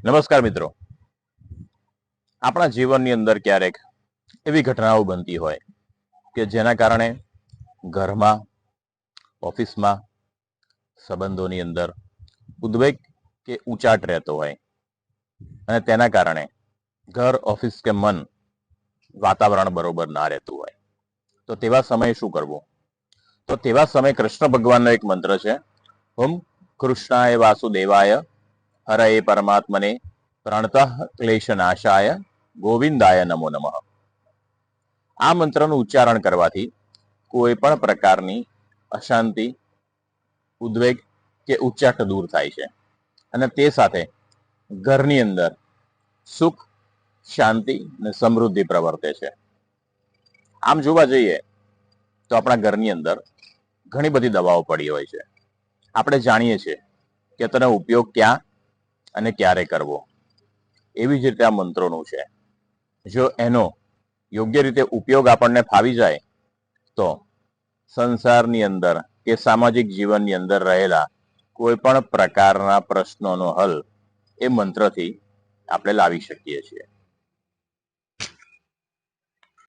નમસ્કાર મિત્રો, આપણા જીવનની અંદર ક્યારેક એવી ઘટનાઓ બનતી હોય કે જેના કારણે ઘરમાં, ઓફિસમાં, સંબંધોની અંદર ઉદ્વેગ કે ઊંચાટ રહેતો હોય અને તેના કારણે ઘર, ઓફિસ કે મન વાતાવરણ બરોબર ના રહેતું હોય. તો તેવા સમયે શું કરવું? તો તેવા સમયે કૃષ્ણ ભગવાનનો એક મંત્ર છે, ઓમ કૃષ્ણાય વાસુદેવાય હરએ પરમાત્મને પ્રણતઃ ક્લેશનાશાય ગોવિંદાય નમો નમઃ. આ મંત્રનું ઉચ્ચારણ કરવાથી કોઈ પણ પ્રકારની અશાંતિ, ઉદ્વેગ કે ઉચ્ચાટ દૂર થાય છે અને તે સાથે ઘરની અંદર સુખ, શાંતિ અને સમૃદ્ધિ પ્રવર્તે છે. આમ જોવા જઈએ તો આપણા ઘરની અંદર ઘણી બધી દવાઓ પડી હોય છે. આપણે જાણીએ છીએ કે તેનો ઉપયોગ ક્યાં અને ક્યારે કરવો. એવી જ રીતે આ મંત્રોનું છે. જો એનો યોગ્ય રીતે ઉપયોગ આપણને ફાવી જાય તો સંસારની અંદર કે સામાજિક જીવનની અંદર રહેલા કોઈ પણ પ્રકારના પ્રશ્નોનો હલ એ મંત્રથી આપણે લાવી શકીએ છીએ.